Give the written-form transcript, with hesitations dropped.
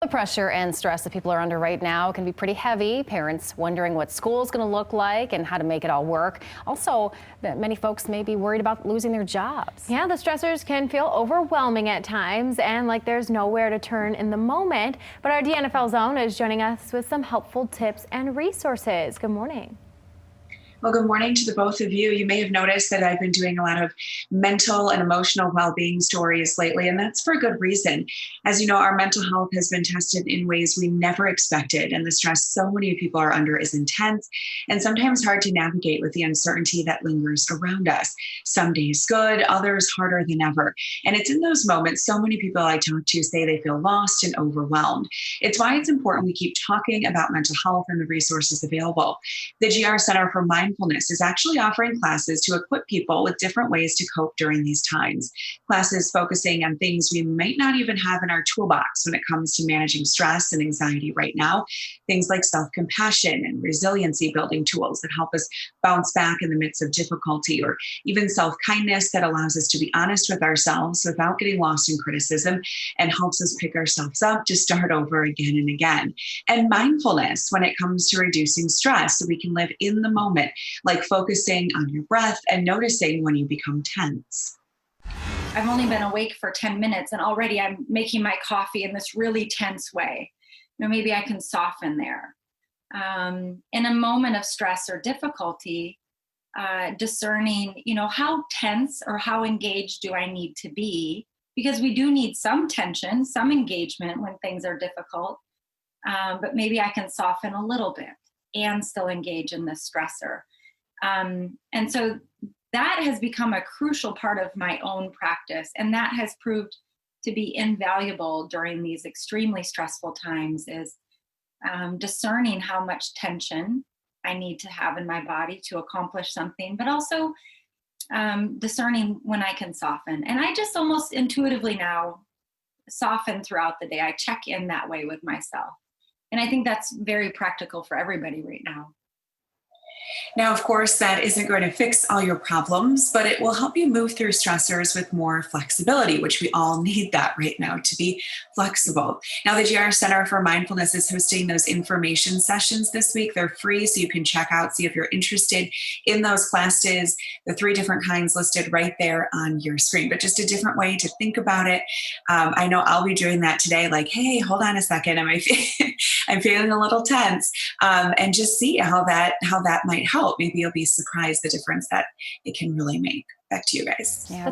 pressure and stress that people are under right now can be pretty heavy. Parents wondering what school's going to look like and how to make it all work. Also, many folks may be worried about losing their jobs. Yeah, the stressors can feel overwhelming at times and like there's nowhere to turn in the moment. But our DNFL Zone is joining us with some helpful tips and resources. Good morning. Well, good morning to the both of you. You may have noticed that I've been doing a lot of mental and emotional well-being stories lately, and that's for a good reason. As you know, our mental health has been tested in ways we never expected, and the stress so many people are under is intense and sometimes hard to navigate with the uncertainty that lingers around us. Some days good, others harder than ever. And it's in those moments so many people I talk to say they feel lost and overwhelmed. It's why it's important we keep talking about mental health and the resources available. The GR Center for Mindfulness is actually offering classes to equip people with different ways to cope during these times. Classes focusing on things we might not even have in our toolbox when it comes to managing stress and anxiety right now. Things like self-compassion and resiliency building tools that help us bounce back in the midst of difficulty, or even self-kindness that allows us to be honest with ourselves without getting lost in criticism and helps us pick ourselves up to start over again and again. And mindfulness when it comes to reducing stress so we can live in the moment, like focusing on your breath and noticing when you become tense. I've only been awake for 10 minutes and already I'm making my coffee in this really tense way. Maybe I can soften there. In a moment of stress or difficulty, discerning, how tense or how engaged do I need to be? Because we do need some tension, some engagement when things are difficult, but maybe I can soften a little bit and still engage in this stressor. And so that has become a crucial part of my own practice, and that has proved to be invaluable during these extremely stressful times, is discerning how much tension I need to have in my body to accomplish something, but also discerning when I can soften. And I just almost intuitively now soften throughout the day. I check in that way with myself. And I think that's very practical for everybody right now. Now, of course, that isn't going to fix all your problems, but it will help you move through stressors with more flexibility, which we all need that right now, to be flexible. Now, the GR Center for Mindfulness is hosting those information sessions this week. They're free, so you can check out, see if you're interested in those classes. The 3 different kinds listed right there on your screen, but just a different way to think about it. I know I'll be doing that today, like, hey, hold on a second. I'm feeling a little tense, and just see how that might help. Maybe you'll be surprised the difference that it can really make. Back to you guys. Yeah.